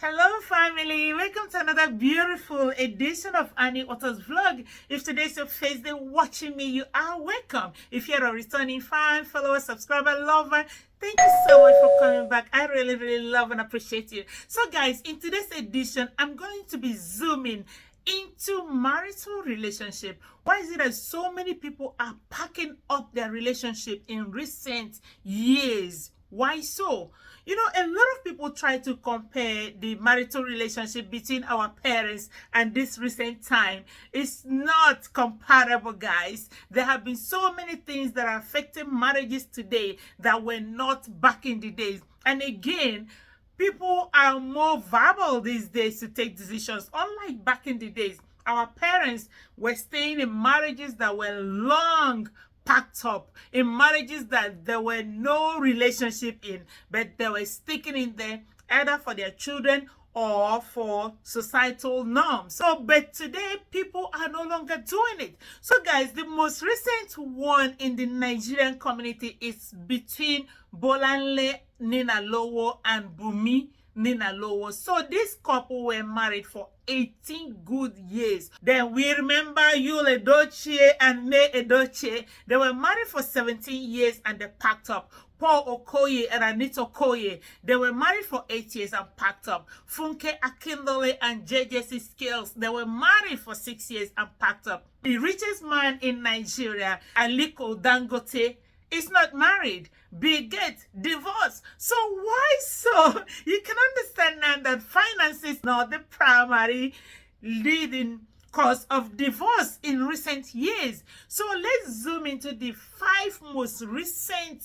Hello family, welcome to another beautiful edition of Annie Otto's vlog. If today's your first day watching me, you are welcome. If you're a returning fan, follower, subscriber, lover, thank you so much for coming back. I really love and appreciate you. So guys, in today's edition, I'm going to be zooming into marital relationship. Why is it that so many people are packing up their relationship in recent years? Why so? You know, a lot of people try to compare the marital relationship between our parents and this recent time. It's not comparable, guys. There have been so many things that are affecting marriages today that were not back in the days. And again, people are more verbal these days to take decisions. Unlike back in the days, our parents were staying in marriages that were long packed up, in marriages that there were no relationship in, but they were sticking in there either for their children or for societal norms. So, but today people are no longer doing it. So guys, the most recent one in the Nigerian community is between Bolanle Ninalowo and Bumi Ninalowo. So this couple were married for 18 good years. Then we remember Yul Edochie and May Edochie. They were married for 17 years and they packed up. Paul Okoye and Anita Okoye, they were married for 8 years and packed up. Funke Akindole and JJC Scales, they were married for 6 years and packed up. The richest man in Nigeria, Aliko Dangote, is not married. Bill Gates, divorced. So why so? You can understand now that finance is not the primary leading cause of divorce in recent years. So let's zoom into the 5 most recent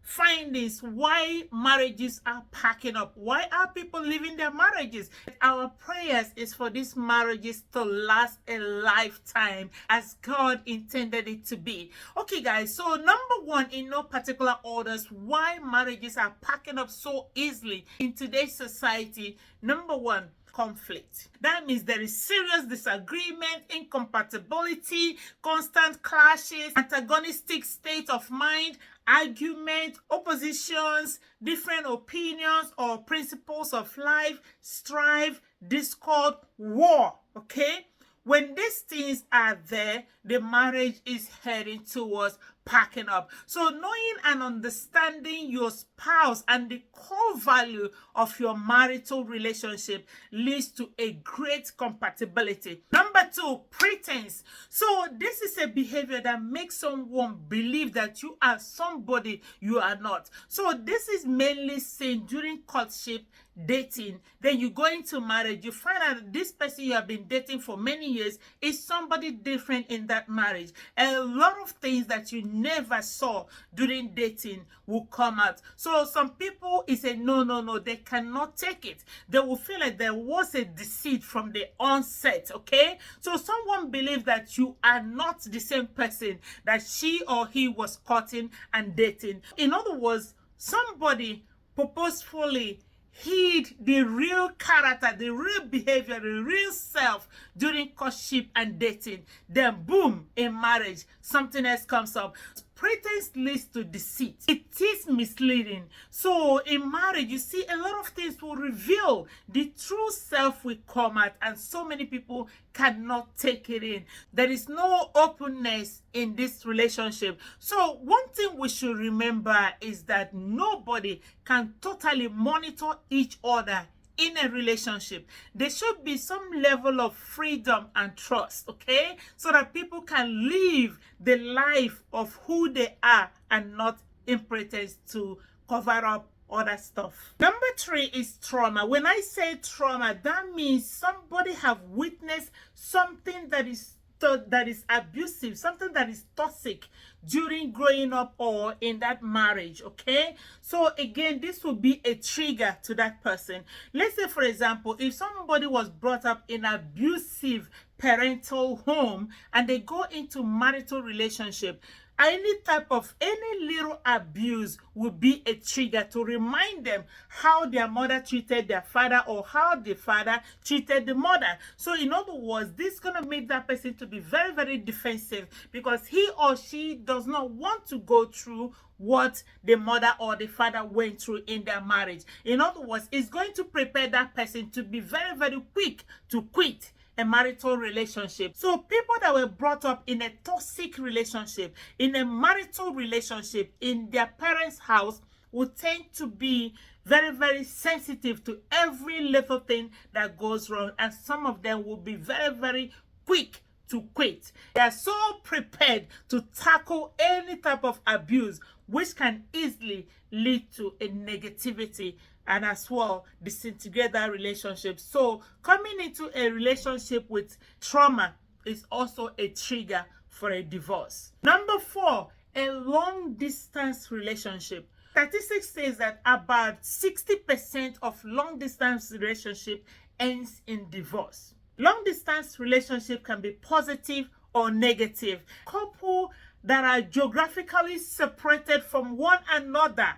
findings why marriages are packing up. Why are people leaving their marriages? Our prayers is for these marriages to last a lifetime as God intended it to be. Okay guys, so number 1, in no particular orders, why marriages are packing up so easily in today's society. Number 1, conflict. That means there is serious disagreement, incompatibility, constant clashes, antagonistic state of mind, argument, oppositions, different opinions or principles of life, strife, discord, war. Okay? When these things are there, the marriage is heading towards packing up. So knowing and understanding your spouse and the core value of your marital relationship leads to a great compatibility. Number 2, pretense. So this is a behavior that makes someone believe that you are somebody you are not. So this is mainly seen during courtship, dating. Then you go into marriage, you find out that this person you have been dating for many years is somebody different in that marriage. A lot of things that you never saw during dating will come out. So some people is a no, they cannot take it. They will feel like there was a deceit from the onset. Okay, so someone believes that you are not the same person that she or he was courting and dating. In other words, somebody purposefully hid the real character, the real behavior, the real self during courtship and dating. Then boom, in marriage, something else comes up. Pretense leads to deceit. It is misleading. So in marriage, you see a lot of things will reveal. The true self will come out and so many people cannot take it in. There is no openness in this relationship. So one thing we should remember is that nobody can totally monitor each other in a relationship. There should be some level of freedom and trust, okay? So that people can live the life of who they are and not in pretense to cover up other stuff. Number 3 is trauma. When I say trauma, that means somebody have witnessed something that is abusive, something that is toxic during growing up or in that marriage. Okay, so again, this will be a trigger to that person. Let's say, for example, if somebody was brought up in abusive parental home and they go into marital relationship, any little abuse will be a trigger to remind them how their mother treated their father or how the father treated the mother. So in other words, this is going to make that person to be very, very defensive because he or she does not want to go through what the mother or the father went through in their marriage. In other words, it's going to prepare that person to be very, very quick to quit a marital relationship. So people that were brought up in a toxic relationship, in a marital relationship, in their parents' house, will tend to be very, very sensitive to every little thing that goes wrong. And some of them will be very, very quick to quit. They are so prepared to tackle any type of abuse, which can easily lead to a negativity and as well disintegrate that relationship. So coming into a relationship with trauma is also a trigger for a divorce. Number 4, a long distance relationship. Statistics says that about 60% of long distance relationship ends in divorce. Long distance relationship can be positive or negative. Couple that are geographically separated from one another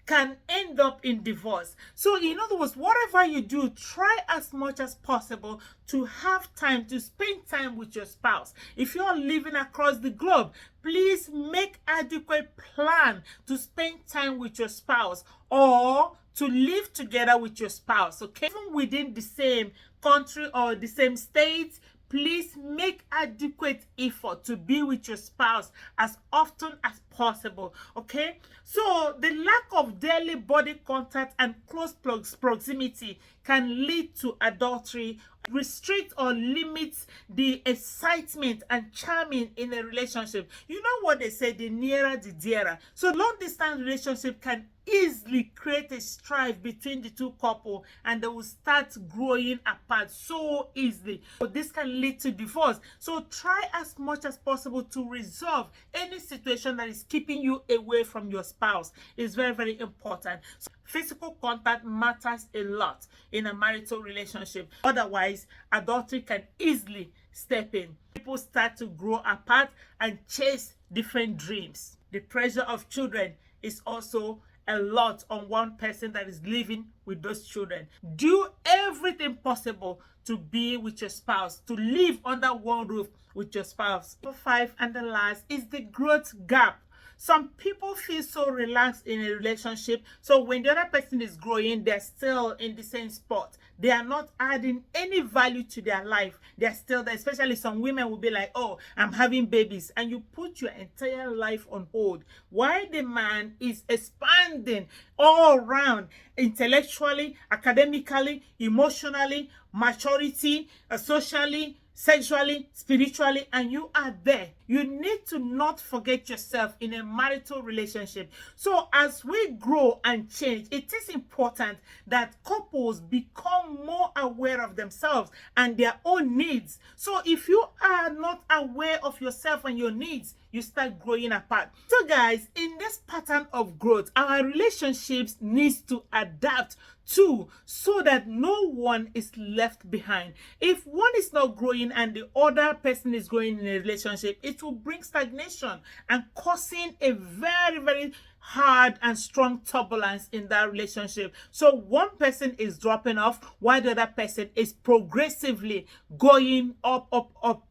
can end up in divorce. So in other words, whatever you do, try as much as possible to have time to spend time with your spouse. If you're living across the globe, please make adequate plan to spend time with your spouse or to live together with your spouse, okay? Even within the same country or the same state, please make adequate effort to be with your spouse as often as possible, okay? So the lack of daily body contact and close proximity can lead to adultery, restrict or limit the excitement and charming in a relationship. You know what they say, the nearer the dearer. So long distance relationship can easily create a strife between the two couples and they will start growing apart so easily. So this can lead to divorce. So try as much as possible to resolve any situation that is keeping you away from your spouse. It's very, very important. So physical contact matters a lot in a marital relationship. Otherwise, adultery can easily step in. People start to grow apart and chase different dreams. The pressure of children is also a lot on one person that is living with those children. Do everything possible to be with your spouse, to live under one roof with your spouse. Number 5 and the last is the growth gap. Some people feel so relaxed in a relationship, so when the other person is growing, they're still in the same spot. They are not adding any value to their life. They're still there. Especially some women will be like, oh, I'm having babies. And you put your entire life on hold. While the man is expanding all around, intellectually, academically, emotionally, maturity, socially, sexually, spiritually, and you are there. You need to not forget yourself in a marital relationship. So as we grow and change, it is important that couples become more aware of themselves and their own needs. So if you are not aware of yourself and your needs, you start growing apart. So guys, in this pattern of growth, our relationships needs to adapt too, so that no one is left behind. If one is not growing and the other person is growing in a relationship, it will bring stagnation and causing a very, very hard and strong turbulence in that relationship. So one person is dropping off while the other person is progressively going up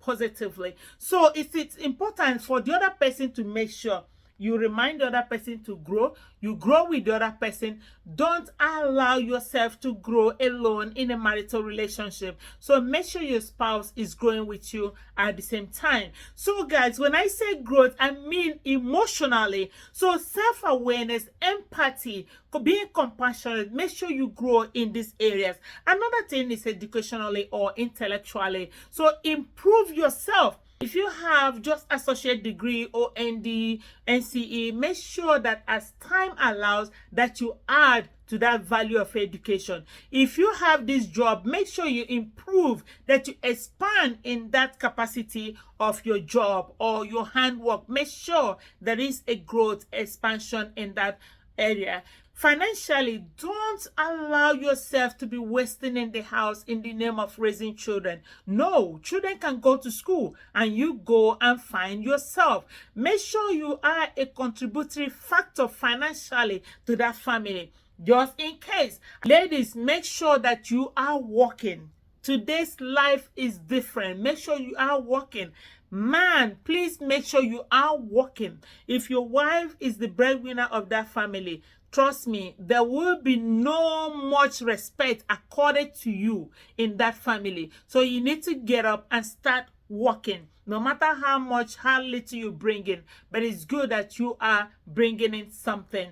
positively. So it's important for the other person to make sure you remind the other person to grow. You grow with the other person. Don't allow yourself to grow alone in a marital relationship. So make sure your spouse is growing with you at the same time. So guys, when I say growth, I mean emotionally. So self-awareness, empathy, being compassionate. Make sure you grow in these areas. Another thing is educationally or intellectually. So improve yourself. If you have just associate degree or ND, NCE, make sure that as time allows that you add to that value of education. If you have this job, make sure you improve, that you expand in that capacity of your job or your handwork. Make sure there is a growth expansion in that area. Financially, don't allow yourself to be wasting in the house in the name of raising children. No, children can go to school and you go and find yourself. Make sure you are a contributory factor financially to that family. Just in case. Ladies, make sure that you are working. Today's life is different. Make sure you are working. Man, please make sure you are working. If your wife is the breadwinner of that family, trust me, there will be no much respect accorded to you in that family. So you need to get up and start working. No matter how little you bring in, but it's good that you are bringing in something.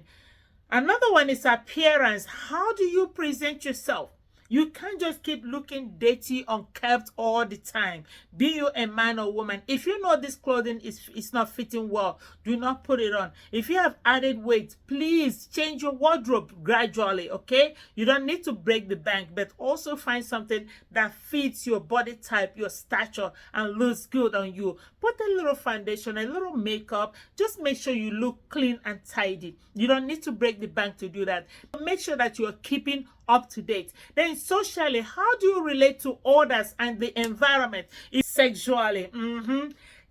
Another one is appearance. How do you present yourself? You can't just keep looking dirty, unkempt all the time. Be you a man or woman. If you know this clothing is not fitting well, do not put it on. If you have added weight, please change your wardrobe gradually, okay? You don't need to break the bank, but also find something that fits your body type, your stature, and looks good on you. Put a little foundation, a little makeup. Just make sure you look clean and tidy. You don't need to break the bank to do that. Make sure that you're keeping up to date. Then socially, how do you relate to others and the environment? Sexually,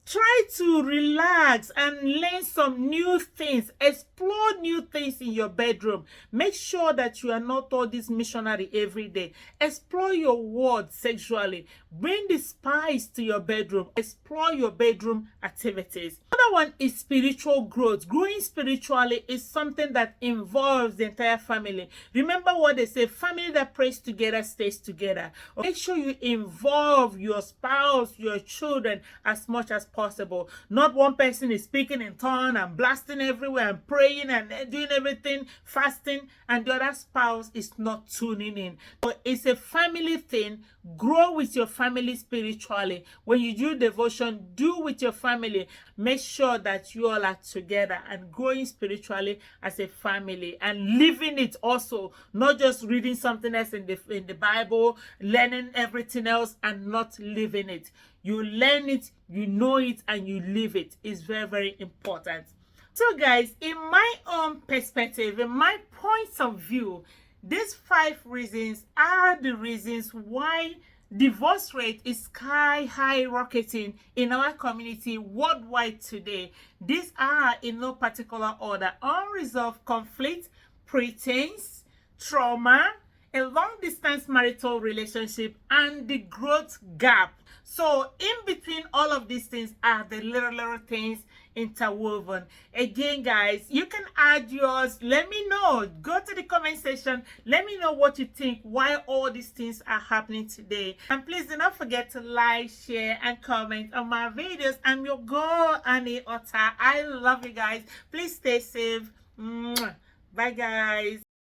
try to relax and learn some new things. Explore new things in your bedroom. Make sure that you are not all this missionary every day. Explore your world sexually. Bring the spice to your bedroom. Explore your bedroom activities. Another one is spiritual growth. Growing spiritually is something that involves the entire family. Remember what they say, family that prays together stays together. Make sure you involve your spouse, your children as much as possible. Not one person is speaking in tongues and blasting everywhere and praying and doing everything, fasting, and the other spouse is not tuning in. But it's a family thing. Grow with your family spiritually. When you do devotion, do with your family. Make sure that you all are together and growing spiritually as a family and living it also, not just reading something else in the Bible, learning everything else and not living it. You learn it, you know it, and you live it. It's very, very important. So guys, in my own perspective, in my points of view, these 5 reasons are the reasons why divorce rate is sky high rocketing in our community worldwide today. These are in no particular order: unresolved conflict, pretense, trauma, a long-distance marital relationship, and the growth gap. So in between all of these things are the little things interwoven. Again, guys, you can add yours. Let me know. Go to the comment section. Let me know what you think, why all these things are happening today. And please do not forget to like, share, and comment on my videos. I'm your girl, Annie Otta. I love you guys. Please stay safe. Bye, guys.